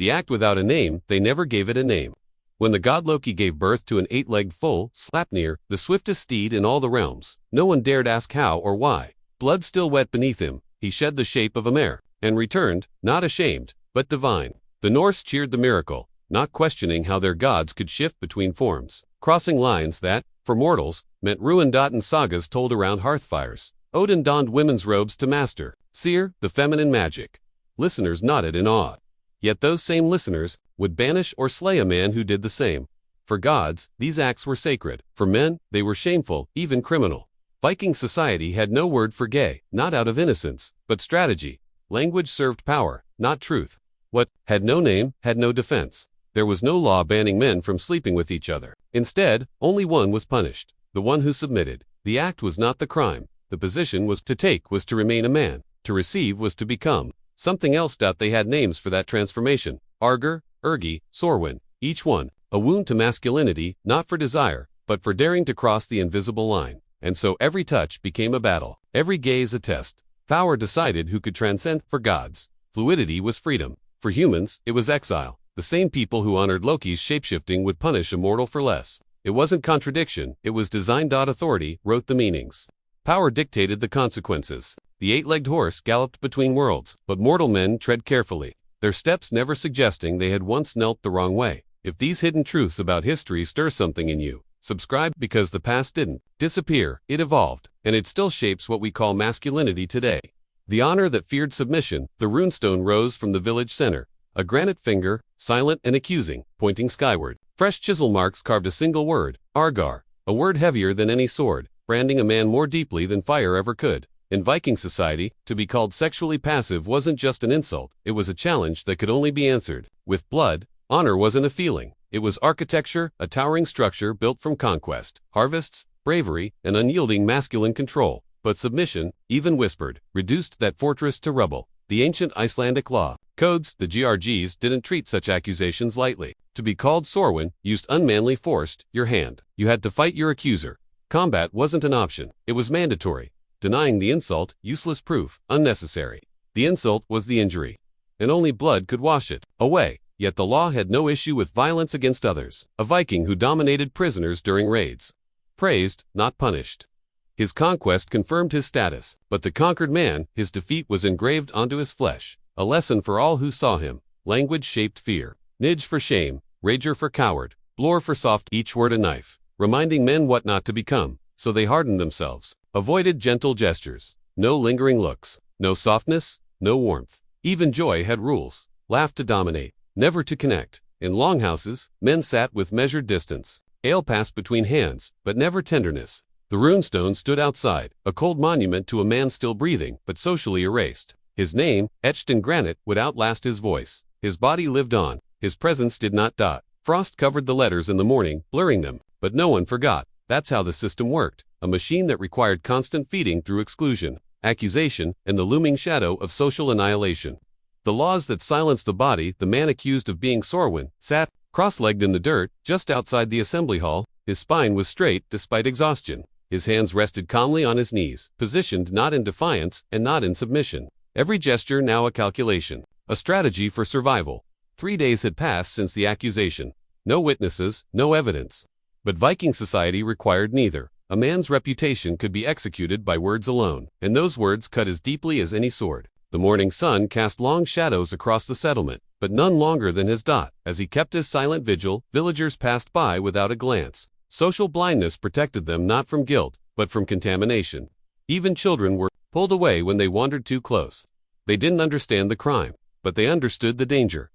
The act without a name, they never gave it a name. When the god Loki gave birth to an 8-legged foal, Sleipnir, the swiftest steed in all the realms, no one dared ask how or why. Blood still wet beneath him, he shed the shape of a mare, and returned, not ashamed, but divine. The Norse cheered the miracle, not questioning how their gods could shift between forms, crossing lines that, for mortals, meant ruin. In sagas told around hearthfires, Odin donned women's robes to master, seer, the feminine magic. Listeners nodded in awe. Yet those same listeners would banish or slay a man who did the same. For gods, these acts were sacred. For men, they were shameful, even criminal. Viking society had no word for gay, not out of innocence, but strategy. Language served power, not truth. What had no name, had no defense. There was no law banning men from sleeping with each other. Instead, only one was punished, the one who submitted. The act was not the crime. The position was to take was to remain a man. To receive was to become something else. They had names for that transformation. Arger, Ergi, Sorwin, each one a wound to masculinity, not for desire, but for daring to cross the invisible line. And so every touch became a battle, every gaze a test. Power decided who could transcend. For gods, fluidity was freedom. For humans, it was exile. The same people who honored Loki's shapeshifting would punish a mortal for less. It wasn't contradiction, it was design. Authority wrote the meanings. Power dictated the consequences. The 8-legged horse galloped between worlds, but mortal men tread carefully, their steps never suggesting they had once knelt the wrong way. If these hidden truths about history stir something in you, subscribe, because the past didn't disappear, it evolved, and it still shapes what we call masculinity today. The honor that feared submission. The runestone rose from the village center, a granite finger, silent and accusing, pointing skyward. Fresh chisel marks carved a single word, Argar, a word heavier than any sword, branding a man more deeply than fire ever could. In Viking society, to be called sexually passive wasn't just an insult, it was a challenge that could only be answered with blood. Honor wasn't a feeling, it was architecture, a towering structure built from conquest, harvests, bravery, and unyielding masculine control. But submission, even whispered, reduced that fortress to rubble. The ancient Icelandic law codes, the Grágás, didn't treat such accusations lightly. To be called Sorwin used unmanly forced your hand. You had to fight your accuser. Combat wasn't an option, it was mandatory. Denying the insult, useless proof, unnecessary. The insult was the injury, and only blood could wash it away. Yet the law had no issue with violence against others. A Viking who dominated prisoners during raids. Praised, not punished. His conquest confirmed his status, but the conquered man, his defeat was engraved onto his flesh. A lesson for all who saw him. Language shaped fear. Nidge for shame, rager for coward, blor for soft, each word a knife, reminding men what not to become. So they hardened themselves. Avoided gentle gestures. No lingering looks. No softness, no warmth. Even joy had rules. Laugh to dominate, never to connect. In longhouses, men sat with measured distance. Ale passed between hands, but never tenderness. The runestone stood outside, a cold monument to a man still breathing, but socially erased. His name, etched in granite, would outlast his voice. His body lived on. His presence did not dot. Frost covered the letters in the morning, blurring them, but no one forgot. That's how the system worked, a machine that required constant feeding through exclusion, accusation, and the looming shadow of social annihilation. The laws that silenced the body. The man accused of being Sorwin sat, cross-legged in the dirt, just outside the assembly hall. His spine was straight despite exhaustion. His hands rested calmly on his knees, positioned not in defiance and not in submission. Every gesture now a calculation, a strategy for survival. 3 days had passed since the accusation. No witnesses, no evidence. But Viking society required neither. A man's reputation could be executed by words alone, and those words cut as deeply as any sword. The morning sun cast long shadows across the settlement, but none longer than his dot. As he kept his silent vigil, villagers passed by without a glance. Social blindness protected them not from guilt, but from contamination. Even children were pulled away when they wandered too close. They didn't understand the crime, but they understood the danger.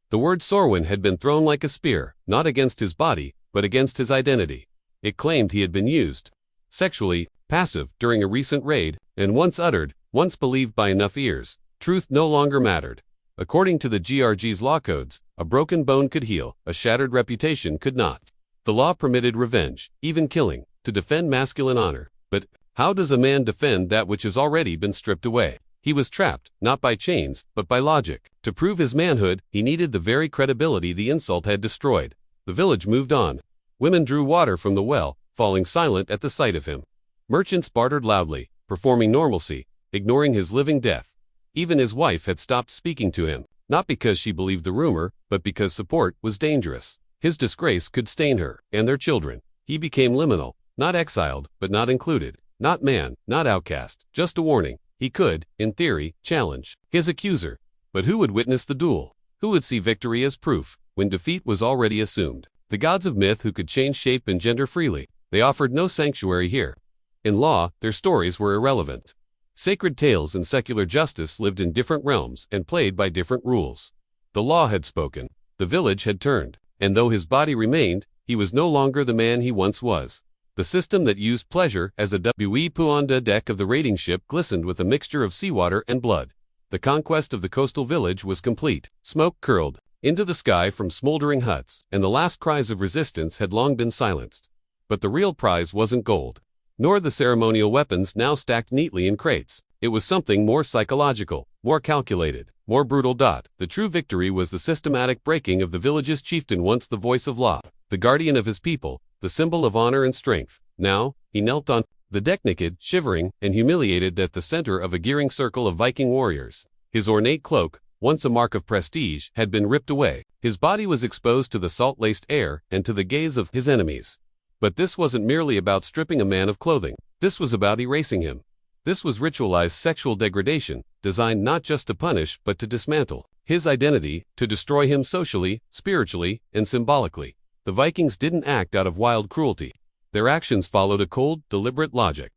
The word Sorwin had been thrown like a spear, not against his body, but against his identity. It claimed he had been used sexually passive during a recent raid, and once uttered, once believed by enough ears, truth no longer mattered. According to the Grágás law codes, a broken bone could heal, a shattered reputation could not. The law permitted revenge, even killing, to defend masculine honor. But how does a man defend that which has already been stripped away? He was trapped, not by chains, but by logic. To prove his manhood, he needed the very credibility the insult had destroyed. The village moved on. Women drew water from the well, falling silent at the sight of him. Merchants bartered loudly, performing normalcy, ignoring his living death. Even his wife had stopped speaking to him. Not because she believed the rumor, but because support was dangerous. His disgrace could stain her, and their children. He became liminal, not exiled, but not included. Not man, not outcast, just a warning. He could, in theory, challenge his accuser. But who would witness the duel? Who would see victory as proof, when defeat was already assumed? The gods of myth who could change shape and gender freely. They offered no sanctuary here. In law, their stories were irrelevant. Sacred tales and secular justice lived in different realms and played by different rules. The law had spoken. The village had turned. And though his body remained, he was no longer the man he once was. The system that used pleasure as a puanda deck of the raiding ship glistened with a mixture of seawater and blood. The conquest of the coastal village was complete. Smoke curled into the sky from smoldering huts, and the last cries of resistance had long been silenced. But the real prize wasn't gold, nor the ceremonial weapons now stacked neatly in crates. It was something more psychological, more calculated, more brutal. The true victory was the systematic breaking of the village's chieftain, once the voice of law, the guardian of his people, the symbol of honor and strength. Now, he knelt on the deck naked, shivering, and humiliated at the center of a gearing circle of Viking warriors. His ornate cloak, once a mark of prestige, had been ripped away. His body was exposed to the salt-laced air and to the gaze of his enemies. But this wasn't merely about stripping a man of clothing. This was about erasing him. This was ritualized sexual degradation, designed not just to punish but to dismantle his identity, to destroy him socially, spiritually, and symbolically. The Vikings didn't act out of wild cruelty. Their actions followed a cold, deliberate logic.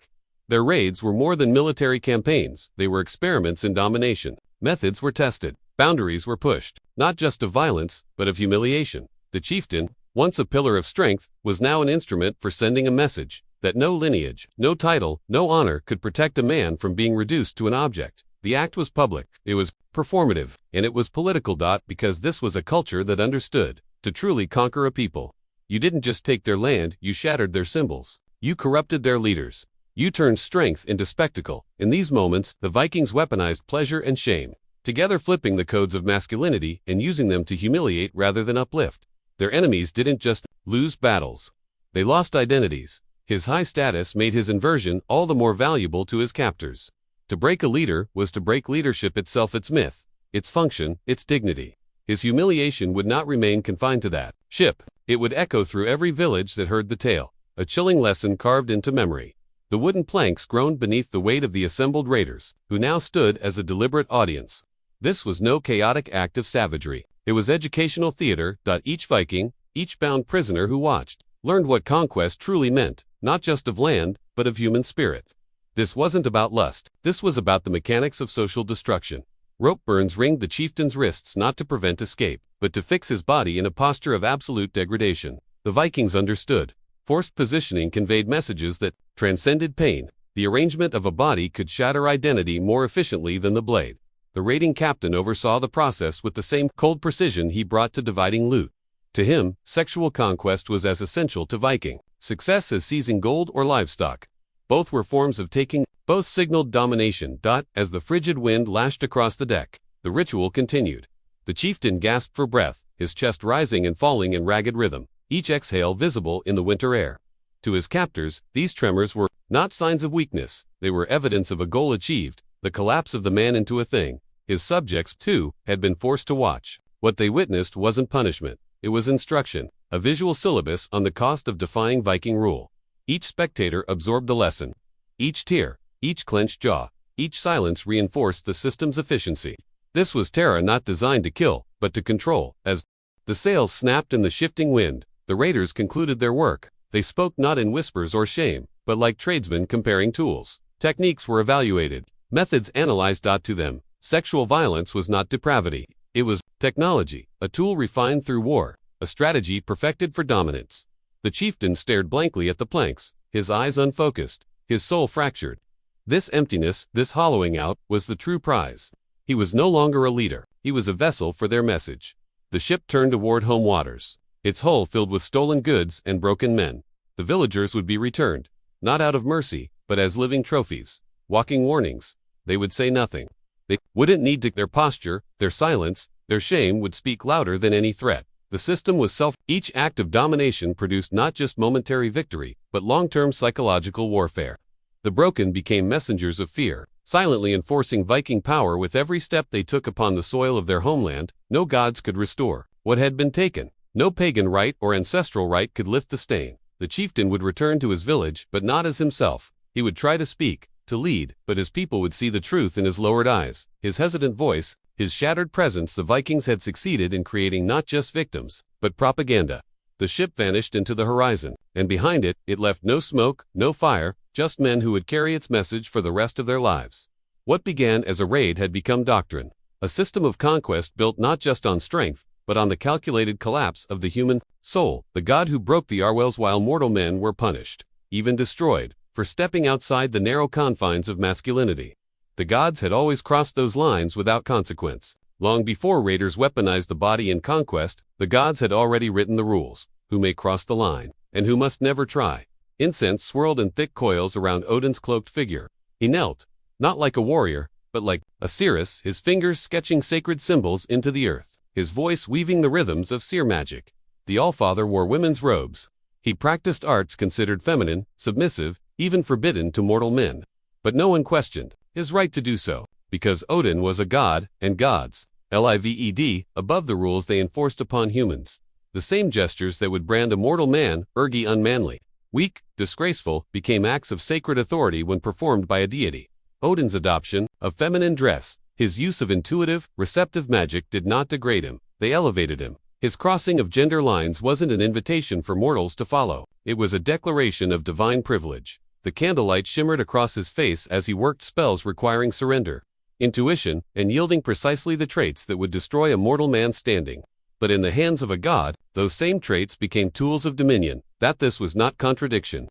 Their raids were more than military campaigns. They were experiments in domination. Methods were tested. Boundaries were pushed, not just of violence, but of humiliation. The chieftain, once a pillar of strength, was now an instrument for sending a message that no lineage, no title, no honor could protect a man from being reduced to an object. The act was public, it was performative, and it was political. Because this was a culture that understood. To truly conquer a people, you didn't just take their land, you shattered their symbols. You corrupted their leaders. You turned strength into spectacle. In these moments, the Vikings weaponized pleasure and shame, together flipping the codes of masculinity and using them to humiliate rather than uplift. Their enemies didn't just lose battles. They lost identities. His high status made his inversion all the more valuable to his captors. To break a leader was to break leadership itself, its myth, its function, its dignity. His humiliation would not remain confined to that ship. It would echo through every village that heard the tale, a chilling lesson carved into memory. The wooden planks groaned beneath the weight of the assembled raiders, who now stood as a deliberate audience. This was no chaotic act of savagery. It was educational theater. Each Viking, each bound prisoner who watched, learned what conquest truly meant, not just of land, but of human spirit. This wasn't about lust. This was about the mechanics of social destruction. Rope burns ringed the chieftain's wrists, not to prevent escape, but to fix his body in a posture of absolute degradation. The Vikings understood. Forced positioning conveyed messages that transcended pain. The arrangement of a body could shatter identity more efficiently than the blade. The raiding captain oversaw the process with the same cold precision he brought to dividing loot. To him, sexual conquest was as essential to Viking success as seizing gold or livestock. Both were forms of taking. Both signaled domination. As the frigid wind lashed across the deck, the ritual continued. The chieftain gasped for breath, his chest rising and falling in ragged rhythm, each exhale visible in the winter air. To his captors, these tremors were not signs of weakness. They were evidence of a goal achieved, the collapse of the man into a thing. His subjects, too, had been forced to watch. What they witnessed wasn't punishment. It was instruction, a visual syllabus on the cost of defying Viking rule. Each spectator absorbed the lesson. Each tear, each clenched jaw, each silence reinforced the system's efficiency. This was terror not designed to kill, but to control. As the sails snapped in the shifting wind, the raiders concluded their work. They spoke not in whispers or shame, but like tradesmen comparing tools. Techniques were evaluated, methods analyzed. To them, sexual violence was not depravity. It was technology, a tool refined through war, a strategy perfected for dominance. The chieftain stared blankly at the planks, his eyes unfocused, his soul fractured. This emptiness, this hollowing out, was the true prize. He was no longer a leader. He was a vessel for their message. The ship turned toward home waters, its hull filled with stolen goods and broken men. The villagers would be returned, not out of mercy, but as living trophies, walking warnings. They would say nothing. They wouldn't need to. Their posture, their silence, their shame would speak louder than any threat. The system was Each act of domination produced not just momentary victory, but long-term psychological warfare. The broken became messengers of fear. silently enforcing Viking power with every step they took upon the soil of their homeland. No gods could restore what had been taken. No pagan rite or ancestral rite could lift the stain. The chieftain would return to his village, but not as himself. He would try to speak, to lead, but his people would see the truth in his lowered eyes, his hesitant voice, his shattered presence. The Vikings had succeeded in creating not just victims, but propaganda. The ship vanished into the horizon, and behind it, it left no smoke, no fire, just men who would carry its message for the rest of their lives. What began as a raid had become doctrine, a system of conquest built not just on strength, but on the calculated collapse of the human soul. The god who broke the Arwells while mortal men were punished, even destroyed, for stepping outside the narrow confines of masculinity. The gods had always crossed those lines without consequence. Long before raiders weaponized the body in conquest, the gods had already written the rules: who may cross the line, and who must never try. Incense swirled in thick coils around Odin's cloaked figure. He knelt, not like a warrior, but like a seeress, his fingers sketching sacred symbols into the earth, his voice weaving the rhythms of seer magic. The Allfather wore women's robes. He practiced arts considered feminine, submissive, even forbidden to mortal men. But no one questioned his right to do so, because Odin was a god, and gods, lived, above the rules they enforced upon humans. The same gestures that would brand a mortal man, unmanly, weak, disgraceful, became acts of sacred authority when performed by a deity. Odin's adoption of feminine dress, his use of intuitive, receptive magic did not degrade him, they elevated him. His crossing of gender lines wasn't an invitation for mortals to follow, it was a declaration of divine privilege. The candlelight shimmered across his face as he worked spells requiring surrender, intuition, and yielding precisely the traits that would destroy a mortal man's standing. But in the hands of a god, those same traits became tools of dominion. This was not contradiction.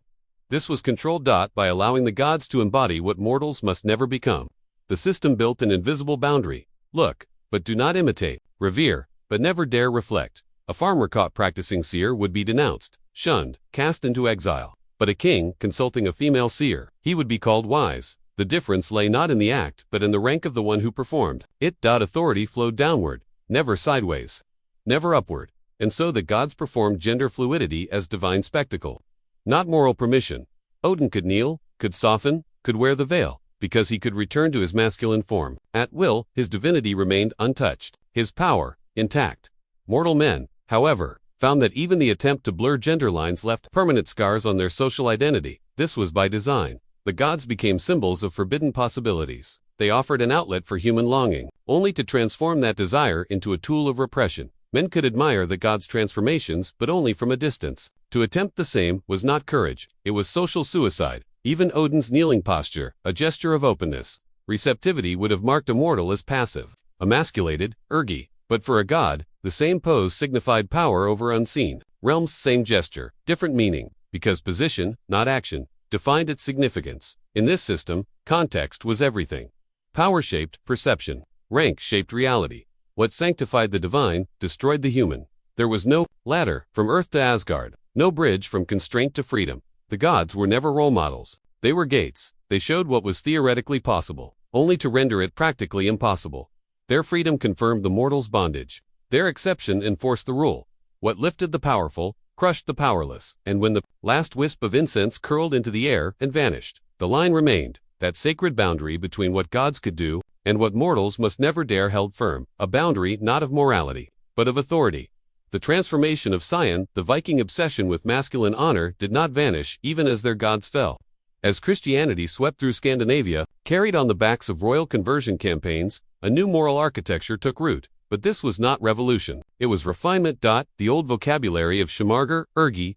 This was control. By allowing the gods to embody what mortals must never become. The system built an invisible boundary. Look, but do not imitate. Revere, but never dare reflect. A farmer caught practicing seer would be denounced, shunned, cast into exile. But a king, consulting a female seer, he would be called wise. The difference lay not in the act, but in the rank of the one who performed it. Authority flowed downward, never sideways, never upward. And so the gods performed gender fluidity as divine spectacle, not moral permission. Odin could kneel, could soften, could wear the veil, because he could return to his masculine form. At will, his divinity remained untouched, his power intact. Mortal men, however, found that even the attempt to blur gender lines left permanent scars on their social identity. This was by design. The gods became symbols of forbidden possibilities. They offered an outlet for human longing, only to transform that desire into a tool of repression. Men could admire the gods' transformations, but only from a distance. To attempt the same was not courage, it was social suicide. Even Odin's kneeling posture, a gesture of openness, receptivity, would have marked a mortal as passive, emasculated, but for a god, the same pose signified power over unseen realms. Same gesture, different meaning, because position, not action, defined its significance. In this system, context was everything. Power shaped perception. Rank shaped reality. What sanctified the divine, destroyed the human. There was no ladder from Earth to Asgard, no bridge from constraint to freedom. The gods were never role models. They were gates. They showed what was theoretically possible, only to render it practically impossible. Their freedom confirmed the mortal's bondage. Their exception enforced the rule. What lifted the powerful, crushed the powerless. And when the last wisp of incense curled into the air and vanished, the line remained, that sacred boundary between what gods could do and what mortals must never dare, held firm, a boundary not of morality, but of authority. The transformation of Sion, the Viking obsession with masculine honor, did not vanish even as their gods fell. As Christianity swept through Scandinavia, carried on the backs of royal conversion campaigns, a new moral architecture took root. But this was not revolution, it was refinement. The old vocabulary of shamarger,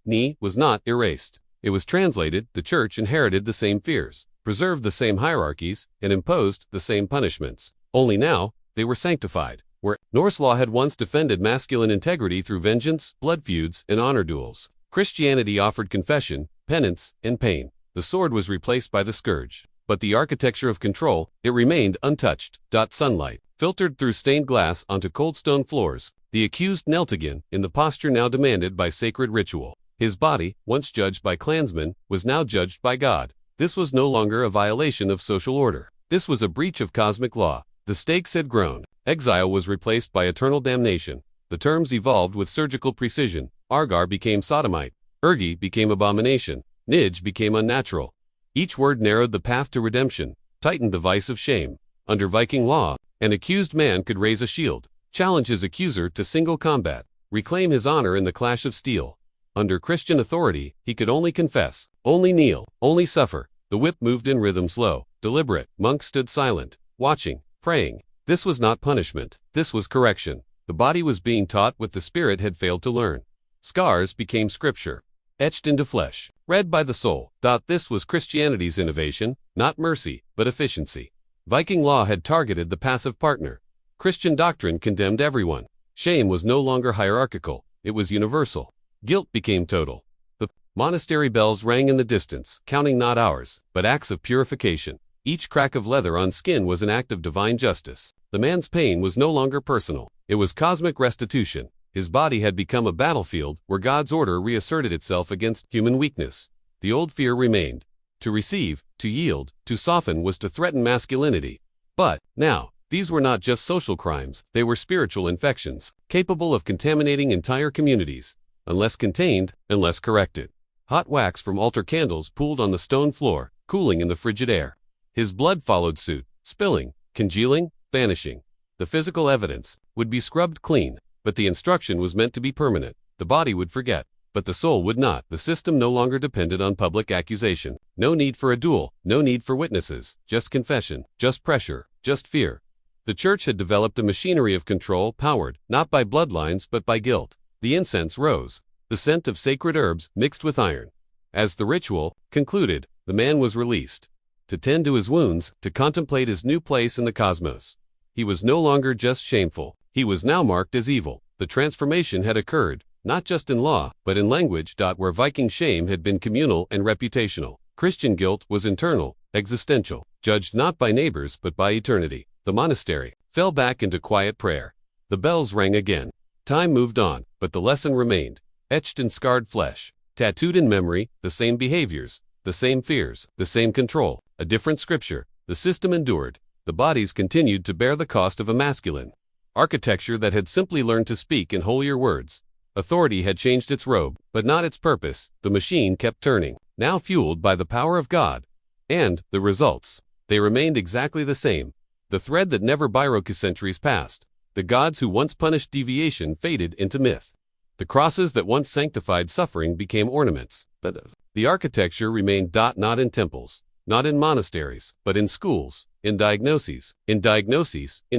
ni, was not erased. It was translated. The church inherited the same fears, preserved the same hierarchies, and imposed the same punishments. Only now, they were sanctified. Where Norse law had once defended masculine integrity through vengeance, blood feuds, and honor duels, Christianity offered confession, penance, and pain. The sword was replaced by the scourge. But the architecture of control, it remained untouched. Sunlight filtered through stained glass onto cold stone floors. The accused knelt again, in the posture now demanded by sacred ritual. His body, once judged by clansmen, was now judged by God. This was no longer a violation of social order. This was a breach of cosmic law. The stakes had grown. Exile was replaced by eternal damnation. The terms evolved with surgical precision. Argar became sodomite. Became abomination. Nij became unnatural. Each word narrowed the path to redemption. tightened the vice of shame. Under Viking law, an accused man could raise a shield, challenge his accuser to single combat, reclaim his honor in the clash of steel. Under Christian authority, he could only confess, only kneel, only suffer. The whip moved in rhythm, slow, deliberate. Monks stood silent, watching, praying. This was not punishment, this was correction. The body was being taught what the spirit had failed to learn. Scars became scripture, etched into flesh, read by the soul. This was Christianity's innovation, not mercy, but efficiency. Viking law had targeted the passive partner. Christian doctrine condemned everyone. Shame was no longer hierarchical, it was universal. Guilt became total. The monastery bells rang in the distance, counting not hours, but acts of purification. Each crack of leather on skin was an act of divine justice. The man's pain was no longer personal, it was cosmic restitution. His body had become a battlefield where God's order reasserted itself against human weakness. The old fear remained. To receive, to yield, to soften was to threaten masculinity. But, now, these were not just social crimes, they were spiritual infections, capable of contaminating entire communities, unless contained, unless corrected. Hot wax from altar candles pooled on the stone floor, cooling in the frigid air. His blood followed suit, spilling, congealing, vanishing. The physical evidence would be scrubbed clean, but the instruction was meant to be permanent. The body would forget, but the soul would not. The system no longer depended on public accusation. No need for a duel, no need for witnesses, just confession, just pressure, just fear. The church had developed a machinery of control powered, not by bloodlines but by guilt. The incense rose, the scent of sacred herbs mixed with iron. As the ritual concluded, the man was released. To tend to his wounds, to contemplate his new place in the cosmos. He was no longer just shameful, he was now marked as evil. The transformation had occurred, not just in law, but in language. Where Viking shame had been communal and reputational, Christian guilt was internal, existential, judged not by neighbors but by eternity. The monastery fell back into quiet prayer. The bells rang again. Time moved on, but the lesson remained, etched in scarred flesh, tattooed in memory, the same behaviors, the same fears, the same control, a different scripture. The system endured. The bodies continued to bear the cost of a masculine architecture that had simply learned to speak in holier words. Authority had changed its robe, but not its purpose. The machine kept turning, now fueled by the power of God. And the results, they remained exactly the same. The thread that never broke centuries past. The gods who once punished deviation faded into myth. The crosses that once sanctified suffering became ornaments. But the architecture remained. Not in temples, not in monasteries, but in schools, in diagnoses, in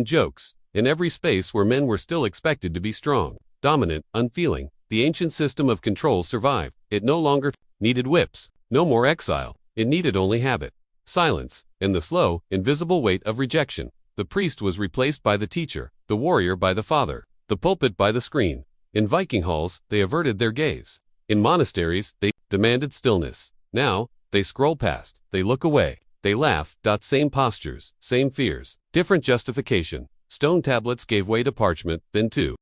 jokes, in every space where men were still expected to be strong, dominant, unfeeling. The ancient system of control survived. It no longer needed whips, no more exile. It needed only habit, silence, and the slow, invisible weight of rejection. The priest was replaced by the teacher, the warrior by the father, the pulpit by the screen. In Viking halls, they averted their gaze. In monasteries, they demanded stillness. Now, they scroll past, they look away, they laugh. Same postures, same fears, different justification. Stone tablets gave way to parchment, then to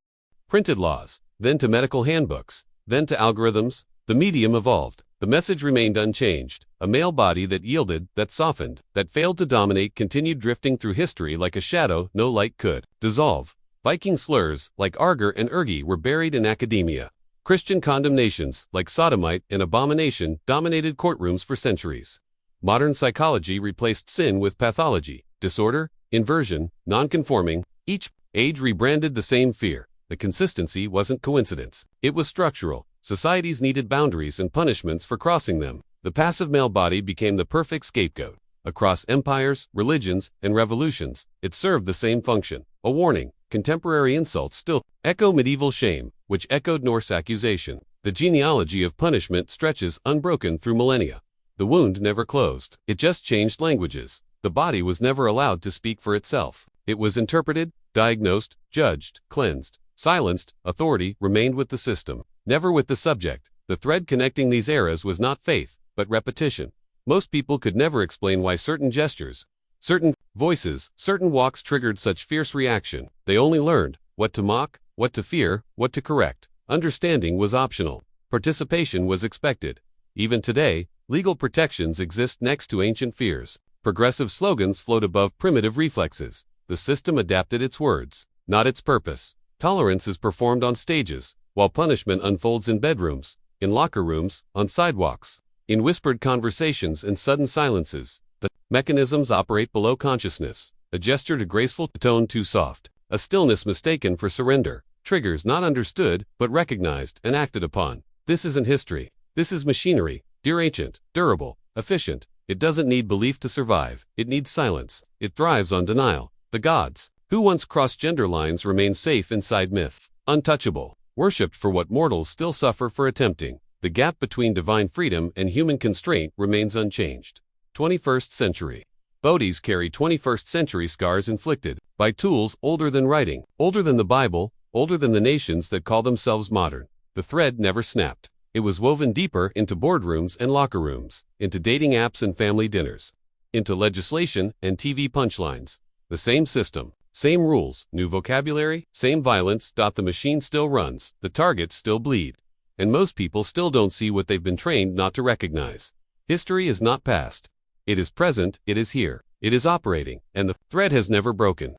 printed laws, then to medical handbooks, then to algorithms. The medium evolved. The message remained unchanged. A male body that yielded, that softened, that failed to dominate continued drifting through history like a shadow no light could dissolve. Viking slurs, like arger and ergi, were buried in academia. Christian condemnations, like sodomite and abomination, dominated courtrooms for centuries. Modern psychology replaced sin with pathology, disorder, inversion, nonconforming. Each age rebranded the same fear. The consistency wasn't coincidence. It was structural. Societies needed boundaries and punishments for crossing them. The passive male body became the perfect scapegoat. Across empires, religions, and revolutions, it served the same function. A warning. Contemporary insults still echo medieval shame, which echoed Norse accusation. The genealogy of punishment stretches unbroken through millennia. The wound never closed. It just changed languages. The body was never allowed to speak for itself. It was interpreted, diagnosed, judged, cleansed, silenced. Authority remained with the system, never with the subject. The thread connecting these eras was not faith, but repetition. Most people could never explain why certain gestures, certain voices, certain walks triggered such fierce reaction. They only learned what to mock, what to fear, what to correct. Understanding was optional. Participation was expected. Even today, legal protections exist next to ancient fears. Progressive slogans float above primitive reflexes. The system adapted its words, not its purpose. Tolerance is performed on stages, while punishment unfolds in bedrooms, in locker rooms, on sidewalks, in whispered conversations and sudden silences. The Mechanisms operate below consciousness. A gesture too graceful, a tone too soft. A stillness mistaken for surrender. Triggers not understood, but recognized and acted upon. This isn't history. This is machinery. Dear ancient, durable, efficient. It doesn't need belief to survive. It needs silence. It thrives on denial. The gods, who once crossed gender lines, remain safe inside myth. Untouchable. Worshipped for what mortals still suffer for attempting. The gap between divine freedom and human constraint remains unchanged. 21st century. Bodhis carry 21st century scars inflicted by tools older than writing, older than the Bible, older than the nations that call themselves modern. The thread never snapped. It was woven deeper into boardrooms and locker rooms, into dating apps and family dinners, into legislation and TV punchlines. The same system, same rules, new vocabulary, same violence. The machine still runs, the targets still bleed. And most people still don't see what they've been trained not to recognize. History is not past. It is present, it is here, it is operating, and the thread has never broken.